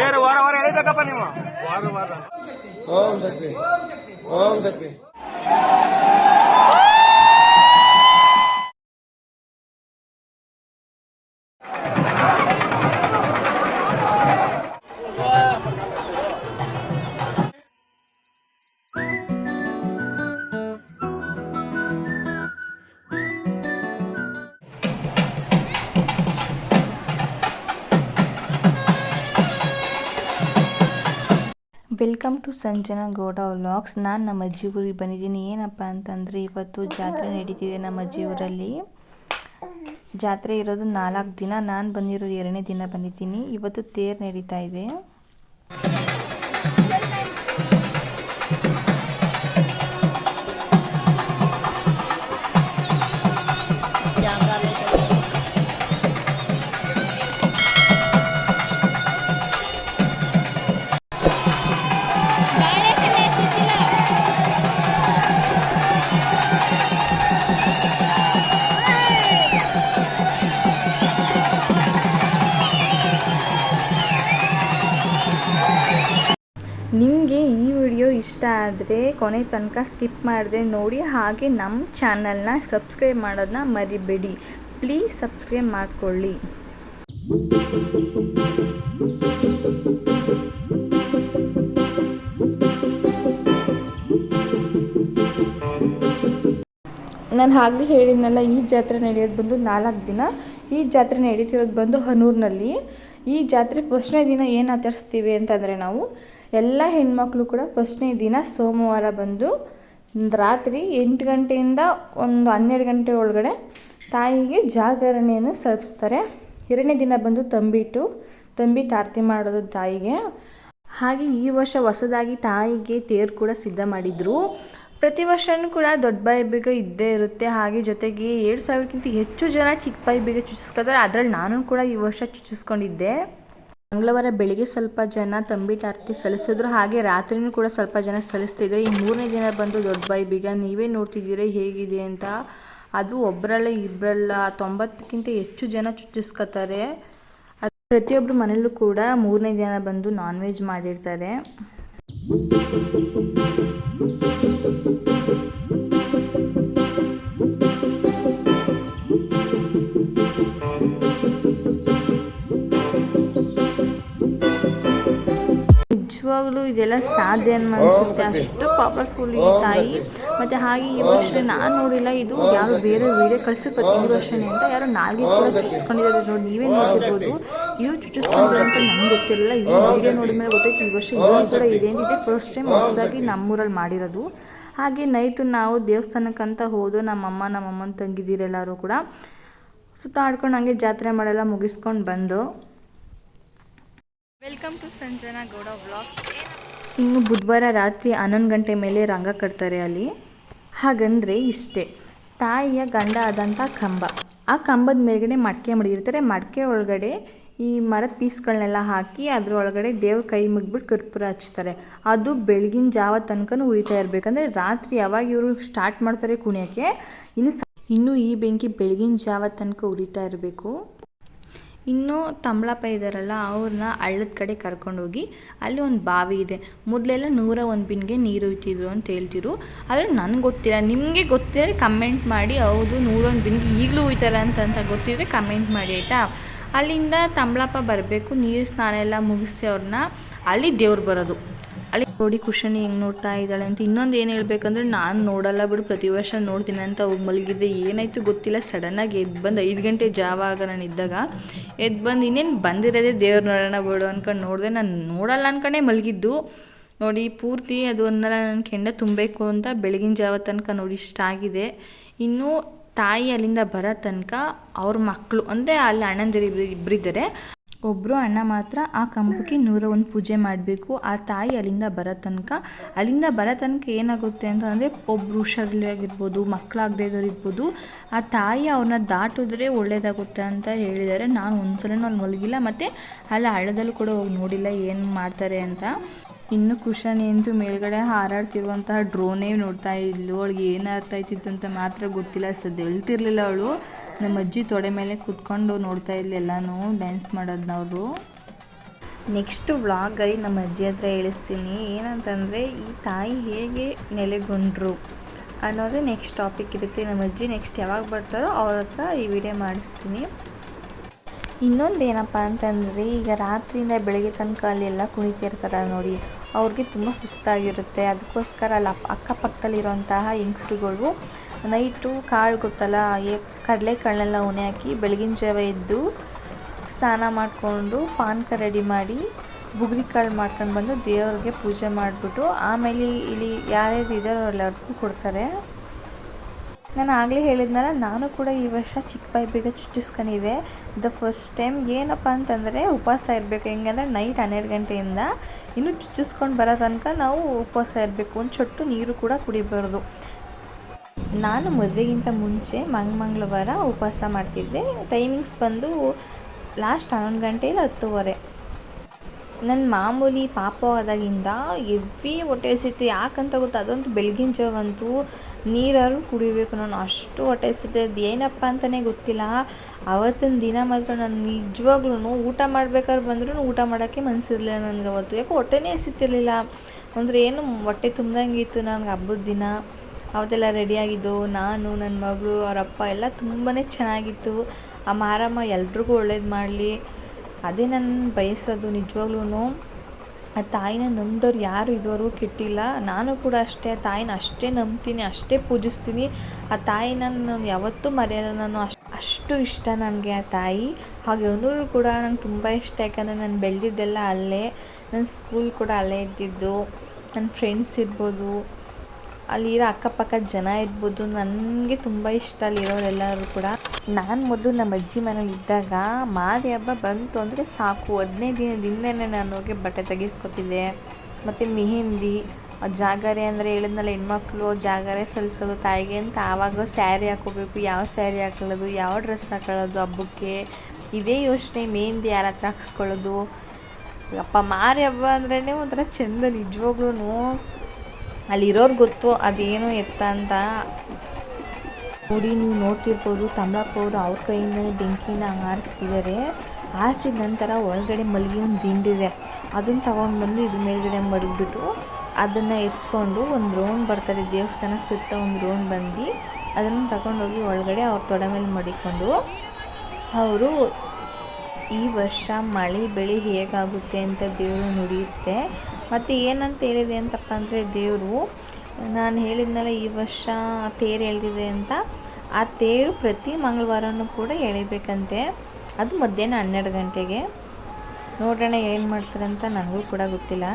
ವಾರ ವಾರ ಎಳಿಬೇಕಪ್ಪ ನೀವು. ವಾರ ವಾರ Om Shakti Om Shakti. Welcome to Sanjana Gowda vlogs. ನಾನು ನಮ್ಮ ಅಜ್ಜಿ ಊರಿಗೆ ಬಂದಿದ್ದೀನಿ. ಏನಪ್ಪ ಅಂತಂದರೆ ಇವತ್ತು ಜಾತ್ರೆ ನಡೀತಿದೆ ನಮ್ಮ ಅಜ್ಜಿ ಊರಲ್ಲಿ. ಜಾತ್ರೆ ಇರೋದು 4 ದಿನ, ನಾನು ಬಂದಿರೋದು 2ನೇ ದಿನ ಬಂದಿದ್ದೀನಿ. ಇವತ್ತು ತೇರು ನಡೀತಾ ಇದೆ. ನಿಮಗೆ ಈ ವಿಡಿಯೋ ಇಷ್ಟ ಆದರೆ ಕೊನೆ ತನಕ ಸ್ಕಿಪ್ ಮಾಡದೆ ನೋಡಿ. ಹಾಗೆ ನಮ್ಮ ಚಾನಲ್ನ ಸಬ್ಸ್ಕ್ರೈಬ್ ಮಾಡೋದನ್ನ ಮರಿಬೇಡಿ. ಪ್ಲೀಸ್ ಸಬ್ಸ್ಕ್ರೈಬ್ ಮಾಡಿಕೊಳ್ಳಿ. ನಾನು ಆಗಲೇ ಹೇಳಿದ್ನಲ್ಲ, ಈ ಜಾತ್ರೆ ನಡೆಯೋದು ಬಂದು 4 ದಿನ. ಈ ಜಾತ್ರೆ ನಡೀತಿರೋದು ಬಂದು ಹನೂರಿನಲ್ಲಿ. ಈ ಜಾತ್ರೆ ಫಸ್ಟ್ನೇ ದಿನ ಏನು ಆಚರಿಸ್ತೀವಿ ಅಂತಂದರೆ, ನಾವು ಎಲ್ಲ ಹೆಣ್ಮಕ್ಳು ಕೂಡ ಫಸ್ಟ್ನೇ ದಿನ ಸೋಮವಾರ ಬಂದು ರಾತ್ರಿ 8 ಗಂಟೆಯಿಂದ ಒಂದು 12 ಗಂಟೆ ಒಳಗಡೆ ತಾಯಿಗೆ ಜಾಗರಣೆಯನ್ನು ಸಲ್ಲಿಸ್ತಾರೆ. 2ನೇ ದಿನ ಬಂದು ತಂಬಿಟ್ಟು ಆರತಿ ಮಾಡೋದು ತಾಯಿಗೆ. ಹಾಗೆ ಈ ವರ್ಷ ಹೊಸದಾಗಿ ತಾಯಿಗೆ ತೇರು ಕೂಡ ಸಿದ್ಧ ಮಾಡಿದರು. ಪ್ರತಿ ವರ್ಷವೂ ಕೂಡ ದೊಡ್ಡ ಬಾಯಿ ಬೀಗ ಇದ್ದೇ ಇರುತ್ತೆ. ಹಾಗೆ ಜೊತೆಗೆ 7,000ಕ್ಕಿಂತ ಹೆಚ್ಚು ಜನ ಚಿಕ್ಕ ಬಾಯಿ ಬೀಗ ಚುಚ್ಚಿಸ್ಕೊತಾರೆ. ಅದರಲ್ಲಿ ನಾನು ಕೂಡ ಈ ವರ್ಷ ಚುಚ್ಚಿಸ್ಕೊಂಡಿದ್ದೆ. ಮಂಗಳವಾರ ಬೆಳಿಗ್ಗೆ ಸ್ವಲ್ಪ ಜನ ತಂಬಿಟ್ಟು ಆರತಿ ಸಲ್ಲಿಸಿದ್ರು. ಹಾಗೆ ರಾತ್ರಿನೂ ಕೂಡ ಸ್ವಲ್ಪ ಜನ ಸಲ್ಲಿಸ್ತಿದ್ರು. ಈ 3ನೇ ದಿನ ಬಂದು ದೊಡ್ಡ ಬಾಯಿ ಬೀಗ ನೀವೇ ನೋಡ್ತಿದ್ದೀರ ಹೇಗಿದೆ ಅಂತ. ಅದು ಒಬ್ಬರಲ್ಲ ಇಬ್ಬರಲ್ಲ 90ಕ್ಕಿಂತ ಹೆಚ್ಚು ಜನ ಚುಚ್ಚಿಸ್ಕೊತಾರೆ. ಅದು ಪ್ರತಿಯೊಬ್ಬರು ಮನೆಯಲ್ಲೂ ಕೂಡ 3ನೇ ದಿನ ಬಂದು ನಾನ್ ವೆಜ್ ಮಾಡಿರ್ತಾರೆ. ನಿಜವಾಗ್ಲೂ ಇದೆಲ್ಲ ಸಾಧ್ಯ ಅನ್ಸುತ್ತೆ, ಅಷ್ಟು ಪವರ್ಫುಲ್ ಈ ತಾಯಿ. ಮತ್ತು ಹಾಗೆ ಈ ವರ್ಷ ನಾನು ನೋಡಿಲ್ಲ, ಇದು ಯಾರು ಬೇರೆ ವೀಡಿಯೋ ಕಳಿಸಿದ್ರು ಈ ವರ್ಷನೇ ಅಂತ. ಯಾರೋ ನಾಲ್ಗೆ ಕೂಡ ಚುಚ್ಚಿಸ್ಕೊಂಡಿದ್ದಾರೆ ನೋಡಿ, ನೀವೇ ನೋಡಿರ್ಬೋದು. ಇವು ಚುಚ್ಚಿಸ್ಕೊಂಡಿದ್ದಾರೆ ಅಂತ ನಮ್ಗೆ ಗೊತ್ತಿರಲಿಲ್ಲ. ಈ ವೀಡಿಯೋ ನೋಡಿದ ಮೇಲೆ ಗೊತ್ತಾಯ್ತು ಈ ವರ್ಷ ಇನ್ನೂ ಕೂಡ ಇದೆ ಅಂತಿದೆ. ಫಸ್ಟ್ ಟೈಮ್ ಹೊಸದಾಗಿ ನಮ್ಮೂರಲ್ಲಿ ಮಾಡಿರೋದು. ಹಾಗೆ ನೈಟು ನಾವು ದೇವಸ್ಥಾನಕ್ಕಂತ ಹೋದು. ನಮ್ಮಮ್ಮನ ತಂಗಿದ್ದೀರೆಲ್ಲರೂ ಕೂಡ ಸುತ್ತಾಡ್ಕೊಂಡು ಹಂಗೆ ಜಾತ್ರೆ ಮಾಡೆಲ್ಲ ಮುಗಿಸ್ಕೊಂಡು ಬಂದು. Welcome to Sanjana Gowda vlogs. ಇನ್ನು ಬುಧವಾರ ರಾತ್ರಿ 11 ಗಂಟೆ ಮೇಲೆ ರಂಗ ಕಟ್ತಾರೆ ಅಲ್ಲಿ. ಹಾಗಂದರೆ ಇಷ್ಟೇ, ತಾಯಿಯ ಗಂಡ ಆದಂಥ ಕಂಬ, ಆ ಕಂಬದ ಮೇಲ್ಗಡೆ ಮಡಿಕೆ ಮಡಗಿರ್ತಾರೆ. ಮಡಿಕೆ ಒಳಗಡೆ ಈ ಮರದ ಪೀಸ್ಗಳನ್ನೆಲ್ಲ ಹಾಕಿ ಅದರೊಳಗಡೆ ದೇವ್ರ ಕೈ ಮುಗ್ಬಿಟ್ಟು ಕರ್ಪೂರ ಹಚ್ತಾರೆ. ಅದು ಬೆಳಗಿನ ಜಾವ ತನಕನೂ ಉರಿತಾ ಇರಬೇಕಂದ್ರೆ ರಾತ್ರಿ ಯಾವಾಗ ಇವರು ಸ್ಟಾರ್ಟ್ ಮಾಡ್ತಾರೆ ಕುಣಿಯೋಕ್ಕೆ, ಇನ್ನು ಈ ಬೆಂಕಿ ಬೆಳಗಿನ ಜಾವ ತನಕ ಉರಿತಾ ಇರಬೇಕು. ಇನ್ನು ತಮ್ಮಳಪ್ಪ ಇದ್ದಾರಲ್ಲ, ಅವ್ರನ್ನ ಹಳ್ಳದ ಕಡೆ ಕರ್ಕೊಂಡೋಗಿ ಅಲ್ಲಿ ಒಂದು ಬಾವಿ ಇದೆ. ಮೊದಲೆಲ್ಲ 101 ಬಿನ್ಗೆ ನೀರು ಇಟ್ಟಿದ್ರು ಅಂತ ಹೇಳ್ತಿರು. ಆದರೆ ನನಗೆ ಗೊತ್ತಿಲ್ಲ, ನಿಮಗೆ ಗೊತ್ತಿದ್ರೆ ಕಮೆಂಟ್ ಮಾಡಿ. ಹೌದು 101 ಬಿನ್ಗೆ ಈಗಲೂ ಹೋಯ್ತಾರೆ ಅಂತ ಗೊತ್ತಿದ್ರೆ ಕಮೆಂಟ್ ಮಾಡಿ ಆಯಿತಾ. ಅಲ್ಲಿಂದ ತಮ್ಮಳಪ್ಪ ಬರಬೇಕು, ನೀರು ಸ್ನಾನ ಎಲ್ಲ ಮುಗಿಸಿ ಅವ್ರನ್ನ ಅಲ್ಲಿ ದೇವ್ರು ಬರೋದು. ಅಲ್ಲಿ ನೋಡಿ ಕುಶನಿ ಹೆಂಗೆ ನೋಡ್ತಾ ಇದ್ದಾಳೆ ಅಂತ. ಇನ್ನೊಂದು ಏನು ಹೇಳ್ಬೇಕಂದ್ರೆ, ನಾನು ನೋಡಲ್ಲ ಬಿಡು, ಪ್ರತಿ ವರ್ಷ ನೋಡ್ತೀನಿ ಅಂತ ಹೋಗಿ ಮಲಗಿದ್ದೆ. ಏನಾಯಿತು ಗೊತ್ತಿಲ್ಲ, ಸಡನ್ನಾಗಿ ಎದ್ದು ಬಂದು 5 ಗಂಟೆ ಜಾವ ಆಗ ನಾನು ಇದ್ದಾಗ ಎದ್ದು ಬಂದು ಇನ್ನೇನು ಬಂದಿರೋದೇ ದೇವ್ರು ನೋಡೋಣ ಬಿಡು ಅಂದ್ಕೊಂಡು ನೋಡಿದೆ. ನಾನು ನೋಡಲ್ಲ ಅಂದ್ಕೊಂಡೇ ಮಲಗಿದ್ದು. ನೋಡಿ ಪೂರ್ತಿ ಅದು ಒಂದಲ್ಲ ನನ್ನ ಕೆಂಡ ತುಂಬಬೇಕು ಅಂತ ಬೆಳಗಿನ ಜಾವ ತನಕ ನೋಡಿ ಇಷ್ಟ ಆಗಿದೆ. ಇನ್ನು ತಾಯಿ ಅಲ್ಲಿಂದ ಬರೋ ತನಕ ಅವ್ರ ಮಕ್ಕಳು ಅಂದರೆ ಅಲ್ಲಿ ಅಣ್ಣಂದಿರು ಇಬ್ಬರಿದ್ದಾರೆ. ಒಬ್ಬರು ಅಣ್ಣ ಮಾತ್ರ ಆ ಕಂಬಕ್ಕೆ 101 ಪೂಜೆ ಮಾಡಬೇಕು. ಆ ತಾಯಿ ಅಲ್ಲಿಂದ ಬರೋ ತನಕ ಏನಾಗುತ್ತೆ ಅಂತಂದರೆ, ಒಬ್ಬರು ಹುಷಾರಿಲ್ಲಾಗಿರ್ಬೋದು, ಮಕ್ಕಳಾಗದೇ ಇರೋರು ಇರ್ಬೋದು, ಆ ತಾಯಿ ಅವ್ರನ್ನ ದಾಟಿದ್ರೆ ಒಳ್ಳೇದಾಗುತ್ತೆ ಅಂತ ಹೇಳಿದ್ದಾರೆ. ನಾನು ಒಂದ್ಸಲನೂ ಅಲ್ಲಿ ಮಲಗಿಲ್ಲ, ಮತ್ತು ಅಲ್ಲಿ ಹಳ್ಳದಲ್ಲೂ ಕೂಡ ಹೋಗಿ ನೋಡಿಲ್ಲ ಏನು ಮಾಡ್ತಾರೆ ಅಂತ. ಇನ್ನು ಕುಶಾನಿ ಅಂತೂ ಮೇಲ್ಗಡೆ ಹಾರಾಡ್ತಿರುವಂತಹ ಡ್ರೋನೇ ನೋಡ್ತಾ ಇದ್ಲು. ಅವಳಿಗೆ ಏನು ಅರ್ಥ ಆಯ್ತಿತ್ತು ಅಂತ ಮಾತ್ರ ಗೊತ್ತಿಲ್ಲ. ಹೇಳ್ತಿರ್ಲಿಲ್ಲ ಅವಳು. ನಮ್ಮ ಅಜ್ಜಿ ತೊಡೆ ಮೇಲೆ ಕೂತ್ಕೊಂಡು ನೋಡ್ತಾ ಇದ್ಲು ಎಲ್ಲನೂ ಡ್ಯಾನ್ಸ್ ಮಾಡೋದನ್ನ ಅವರು. ನೆಕ್ಸ್ಟ್ ವ್ಲಾಗಲ್ಲಿ ನಮ್ಮ ಅಜ್ಜಿ ಹತ್ರ ಹೇಳಿಸ್ತೀನಿ ಏನಂತಂದರೆ ಈ ತಾಯಿ ಹೇಗೆ ನೆಲೆಗೊಂಡ್ರು ಅನ್ನೋದೇ ನೆಕ್ಸ್ಟ್ ಟಾಪಿಕ್ ಇರುತ್ತೆ. ನಮ್ಮ ಅಜ್ಜಿ ನೆಕ್ಸ್ಟ್ ಯಾವಾಗ ಬರ್ತಾರೋ ಅವ್ರ ಹತ್ರ ಈ ವಿಡಿಯೋ ಮಾಡಿಸ್ತೀನಿ. ಇನ್ನೊಂದು ಏನಪ್ಪ ಅಂತಂದರೆ ಈಗ ರಾತ್ರಿಯಿಂದ ಬೆಳಗ್ಗೆ ತನಕ ಅಲ್ಲೆಲ್ಲ ಕುಣಿತಿರ್ತಾರೆ ನೋಡಿ, ಅವ್ರಿಗೆ ತುಂಬ ಸುಸ್ತಾಗಿರುತ್ತೆ. ಅದಕ್ಕೋಸ್ಕರ ಅಲ್ಲಿ ಅಕ್ಕಪಕ್ಕದಲ್ಲಿರುವಂತಹ ಹೆಂಗಸ್ರುಗಳು ನೈಟು ಕಾಳು ಗೊತ್ತಲ್ಲ, ಕಡಲೆಕಾಳನ್ನೆಲ್ಲ ಉಣೆ ಹಾಕಿ ಬೆಳಗಿನ ಜಾವ ಎದ್ದು ಸ್ನಾನ ಮಾಡಿಕೊಂಡು ಪಾನಕ ರೆಡಿ ಮಾಡಿ ಬುಗ್ರಿ ಕಾಳು ಮಾಡ್ಕೊಂಡು ಬಂದು ದೇವ್ರಿಗೆ ಪೂಜೆ ಮಾಡಿಬಿಟ್ಟು ಆಮೇಲೆ ಇಲ್ಲಿ ಯಾರ್ಯಾರು ಇದ್ದಾರೋ ಎಲ್ಲರಿಗೂ ಕೊಡ್ತಾರೆ. ನಾನು ಆಗಲೇ ಹೇಳಿದ್ನಲ್ಲ, ನಾನು ಕೂಡ ಈ ವರ್ಷ ಚಿಕ್ಕ ಬಾಯಿ ಬೇಗ ಚುಚ್ಚಿಸ್ಕೊಂಡಿದ್ದೆ. ಫಸ್ಟ್ ಟೈಮ್ ಏನಪ್ಪ ಅಂತಂದರೆ ಉಪವಾಸ ಇರಬೇಕು. ಹೆಂಗಂದರೆ ನೈಟ್ 12 ಗಂಟೆಯಿಂದ ಇನ್ನೂ ಚುಚ್ಚಿಸ್ಕೊಂಡು ಬರೋ ತನಕ ನಾವು ಉಪವಾಸ ಇರಬೇಕು. ಒಂದು ಚೊಟ್ಟು ನೀರು ಕೂಡ ಕುಡಿಬಾರ್ದು. ನಾನು ಮದುವೆಗಿಂತ ಮುಂಚೆ ಮಂಗಳವಾರ ಉಪವಾಸ ಮಾಡ್ತಿದ್ದೆ. ಟೈಮಿಂಗ್ಸ್ ಬಂದು ಲಾಸ್ಟ್ 11 ಗಂಟೆ ಇಲ್ಲ 10:15. ನನ್ನ ಮಾಮೂಲಿ ಪಾಪ ಆದಾಗಿಂದ ಎವ್ವಿ ಹೊಟ್ಟೆ ಹಸಿತು. ಯಾಕಂತ ಗೊತ್ತಾ, ಅದಂತೂ ಬೆಳಗಿನ ಜಾವಂತೂ ನೀರಾದ್ರು ಕುಡಿಬೇಕು. ನಾನು ಅಷ್ಟು ಹೊಟ್ಟೆ ಹಸಿತೆ, ಅದು ಏನಪ್ಪ ಅಂತಲೇ ಗೊತ್ತಿಲ್ಲ. ಆವತ್ತಿನ ದಿನ ಮಾತ್ರ ನಾನು ನಿಜವಾಗ್ಲೂ ಊಟ ಮಾಡ್ಬೇಕಾದ್ರೆ ಬಂದ್ರೂ ಊಟ ಮಾಡೋಕ್ಕೆ ಮನಸ್ಸಿರಲಿಲ್ಲ ನನಗೆ. ಅವತ್ತು ಯಾಕೋ ಹೊಟ್ಟೆನೇ ಹಸಿತಿರ್ಲಿಲ್ಲ. ಅಂದರೆ ಏನು ಹೊಟ್ಟೆ ತುಂಬ್ದಂಗೆ ಇತ್ತು ನನಗೆ. ಹಬ್ಬದ ದಿನ ಅವತ್ತೆಲ್ಲ ರೆಡಿಯಾಗಿದ್ದು ನಾನು, ನನ್ನ ಮಗಳು, ಅವರಪ್ಪ ಎಲ್ಲ ತುಂಬಾ ಚೆನ್ನಾಗಿತ್ತು. ಆ ಮಾರಮ್ಮ ಎಲ್ರಿಗೂ ಒಳ್ಳೇದು ಮಾಡಲಿ, ಅದೇ ನನ್ನ ಬಯಸೋದು. ನಿಜವಾಗ್ಲೂ ಆ ತಾಯಿನ ನಂಬಿದವ್ರು ಯಾರು ಇದುವರೆಗೂ ಕೆಟ್ಟಿಲ್ಲ. ನಾನು ಕೂಡ ಅಷ್ಟೇ ಆ ತಾಯಿನ ಅಷ್ಟೇ ನಂಬ್ತೀನಿ, ಅಷ್ಟೇ ಪೂಜಿಸ್ತೀನಿ. ಆ ತಾಯಿನ ನಾನು ಯಾವತ್ತೂ ಮರೆಯಲ್ಲ. ನಾನು ಅಷ್ಟು ಇಷ್ಟ ನನಗೆ ಆ ತಾಯಿ. ಹಾಗೆ ಅವನೂರು ಕೂಡ ನಂಗೆ ತುಂಬ ಇಷ್ಟ. ಯಾಕಂದರೆ ನಾನು ಬೆಳೆದಿದ್ದೆಲ್ಲ ಅಲ್ಲೇ, ನನ್ನ ಸ್ಕೂಲ್ ಕೂಡ ಅಲ್ಲೇ ಇದ್ದಿದ್ದು. ನನ್ನ ಫ್ರೆಂಡ್ಸ್ ಇರ್ಬೋದು, ಅಲ್ಲಿರೋ ಅಕ್ಕಪಕ್ಕದ ಜನ ಇರ್ಬೋದು, ನನಗೆ ತುಂಬ ಇಷ್ಟ ಅಲ್ಲಿರೋರೆಲ್ಲರೂ ಕೂಡ. ನಾನು ಮೊದಲು ನಮ್ಮ ಅಜ್ಜಿ ಮನೇಲಿ ಇದ್ದಾಗ ಮಾರಿ ಹಬ್ಬ ಬಂತು ಅಂದರೆ ಸಾಕು, 15 ದಿನದಿಂದನೇ ನಾನು ಹೋಗಿ ಬಟ್ಟೆ ತೆಗೆಸ್ಕೊತಿದ್ದೆ. ಮತ್ತು ಮೆಹಂದಿ, ಜಾಗರೆ ಅಂದರೆ ಹೇಳಿದ್ನಲ್ಲ, ಹೆಣ್ಮಕ್ಳು ಜಾಗರೆ ಸಲ್ಲಿಸೋದು ತಾಯಿಗೆ ಅಂತ. ಆವಾಗ ಸ್ಯಾರಿ ಹಾಕೋಬೇಕು, ಯಾವ ಸ್ಯಾರಿ ಹಾಕೊಳ್ಳೋದು, ಯಾವ ಡ್ರೆಸ್ ಹಾಕೊಳ್ಳೋದು ಹಬ್ಬಕ್ಕೆ, ಇದೇ ಯೋಚನೆ. ಮೆಹಂದಿ ಯಾರ ಹತ್ರ ಹಾಕಿಸ್ಕೊಳ್ಳೋದು. ಅಪ್ಪ ಮಾರಿ ಹಬ್ಬ ಅಂದ್ರೇ ಒಂಥರ ಚೆಂದ. ನಿಜವಾಗ್ಲೂ ಅಲ್ಲಿರೋರು ಗೊತ್ತು ಅದೇನು ಎತ್ತ ಅಂತ. ನೋಡಿ, ನೀವು ನೋಡ್ತಿರ್ಬೋದು ತಮ್ಮಪ್ಪ ಅವರು ಅವ್ರ ಕೈಯಿಂದಲೇ ಬೆಂಕಿನ ಹಾರಿಸ್ತಿದ್ದಾರೆ. ಹಾರಿಸಿದ ನಂತರ ಒಳಗಡೆ ಮಲ್ಲಿಗೆ ಒಂದು ದಿಂಡಿದೆ, ಅದನ್ನು ತಗೊಂಡು ಬಂದು ಇದ್ರ ಮೇಲ್ಗಡೆ ಮಡಗಿಬಿಟ್ಟು ಅದನ್ನು ಎತ್ಕೊಂಡು ಒಂದು ರೌಂಡ್ ಬರ್ತಾರೆ ದೇವಸ್ಥಾನ ಸುತ್ತ. ಒಂದು ರೌಂಡ್ ಬಂದು ಅದನ್ನು ತಗೊಂಡೋಗಿ ಒಳಗಡೆ ಅವ್ರ ತೊಡೆ ಮೇಲೆ ಮಡಿಕೊಂಡು ಅವರು ಈ ವರ್ಷ ಮಳೆ ಬೆಳೆ ಹೇಗಾಗುತ್ತೆ ಅಂತ ದೇವರು ನುಡಿಯುತ್ತೆ. ಮತ್ತು ಏನಂತ ಹೇಳಿದೆ ಅಂತಪ್ಪ ಅಂದರೆ ದೇವರು, ನಾನು ಹೇಳಿದ್ನಲ್ಲ ಈ ವರ್ಷ ತೇರು ಎಳೆದಿದೆ ಅಂತ, ಆ ತೇರು ಪ್ರತಿ ಮಂಗಳವಾರನೂ ಕೂಡ ಎಳಿಬೇಕಂತೆ. ಅದು ಮಧ್ಯಾಹ್ನ 12 ಗಂಟೆಗೆ. ನೋಡೋಣ ಏನು ಮಾಡ್ತಾರಂತ, ನನಗೂ ಕೂಡ ಗೊತ್ತಿಲ್ಲ.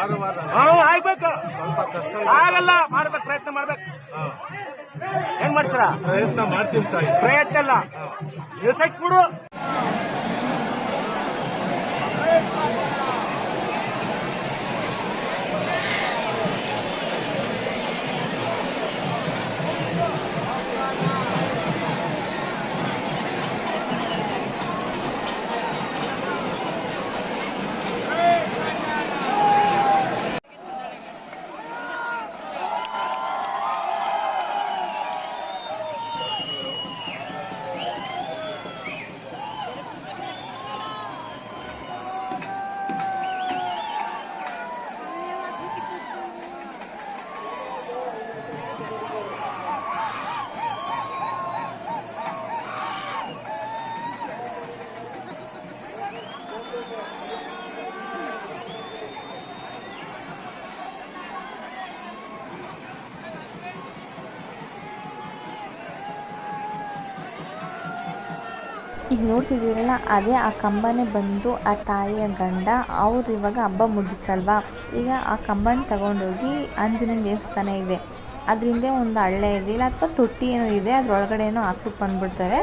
ಆಗ್ಬೇಕು, ಆಗಲ್ಲ, ಮಾಡ್ಬೇಕು, ಪ್ರಯತ್ನ ಮಾಡ್ಬೇಕು. ಏನ್ ಮಾಡ್ತೀರಾ? ಪ್ರಯತ್ನ ಮಾಡ್ತೀನಿ ತಾಯಿ. ಪ್ರಯತ್ನ ಅಲ್ಲ, ದಿವಸಕ್ಕೆ ಕೊಡು. ಈಗ ನೋಡ್ತಿದ್ದೀರಲ್ಲ, ಅದೇ ಆ ಕಂಬನೇ ಬಂದು ಆ ತಾಯಿಯ ಗಂಡ. ಅವ್ರು ಇವಾಗ ಹಬ್ಬ ಮುಗಿತಲ್ವಾ, ಈಗ ಆ ಕಂಬನ ತಗೊಂಡೋಗಿ ಆಂಜನೇಯ ದೇವಸ್ಥಾನ ಇದೆ, ಅದರಿಂದ ಒಂದು ಹಳ್ಳ ಇದೆ, ಇಲ್ಲ ಅಥವಾ ತೊಟ್ಟಿ ಏನೋ ಇದೆ, ಅದರೊಳಗಡೆ ಏನೋ ಹಾಕ್ಬಿಟ್ಟು ಬಂದುಬಿಡ್ತಾರೆ.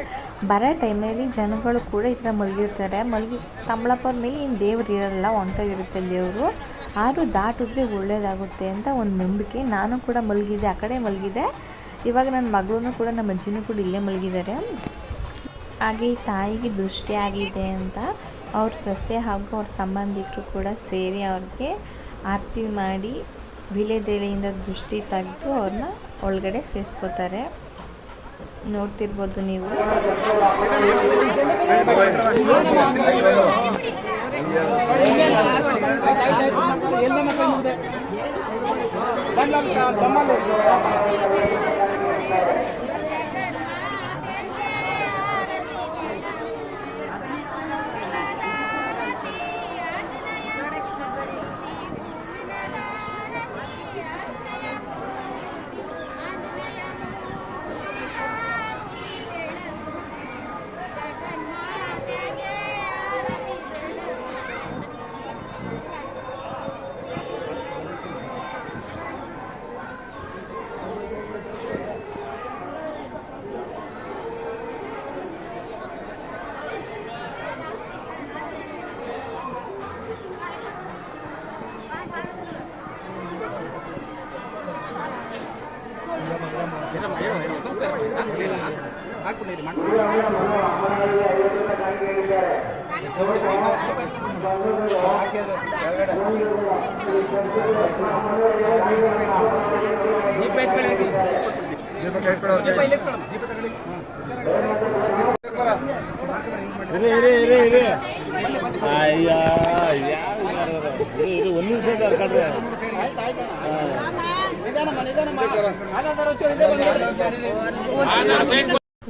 ಬರೋ ಟೈಮಲ್ಲಿ ಜನಗಳು ಕೂಡ ಈ ಥರ ಮಲಗಿರ್ತಾರೆ. ತಮ್ಮಳಪ್ಪರ ಮೇಲೆ ಇನ್ನು ದೇವ್ರು ಇರಲ್ಲ, ಹೊಂಟೋಗಿರುತ್ತೆ ದೇವರು. ಆದರೂ ದಾಟಿದ್ರೆ ಒಳ್ಳೇದಾಗುತ್ತೆ ಅಂತ ಒಂದು ನಂಬಿಕೆ. ನಾನು ಕೂಡ ಮಲಗಿದ್ದೆ, ಆ ಕಡೆ ಮಲಗಿದ್ದೆ. ಇವಾಗ ನನ್ನ ಮಗಳೂ ಕೂಡ ನಮ್ಮ ಅಜ್ಜಿನೂ ಕೂಡ ಇಲ್ಲೇ ಮಲಗಿದ್ದಾರೆ. ಹಾಗೆ ಈ ತಾಯಿಗೆ ದೃಷ್ಟಿ ಆಗಿದೆ ಅಂತ ಅವ್ರ ಸೊಸೆ ಹಾಗೂ ಅವ್ರ ಸಂಬಂಧಿಕರು ಕೂಡ ಸೇರಿ ಅವ್ರಿಗೆ ಆರತಿ ಮಾಡಿ ವಿಳೆದೆಲೆಯಿಂದ ದೃಷ್ಟಿ ತೆಗೆದು ಅವ್ರನ್ನ ಒಳಗಡೆ ಸೇರಿಸ್ಕೋತಾರೆ. ನೋಡ್ತಿರ್ಬೋದು ನೀವು.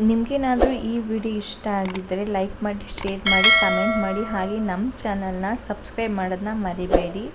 ನಿಮಗೇನಾದರೂ ಈ ವಿಡಿಯೋ ಇಷ್ಟ ಆಗಿದ್ದರೆ ಲೈಕ್ ಮಾಡಿ, ಶೇರ್ ಮಾಡಿ, ಕಮೆಂಟ್ ಮಾಡಿ. ಹಾಗೆ ನಮ್ಮ ಚಾನಲ್ನ ಸಬ್ಸ್ಕ್ರೈಬ್ ಮಾಡೋದನ್ನ ಮರಿಬೇಡಿ.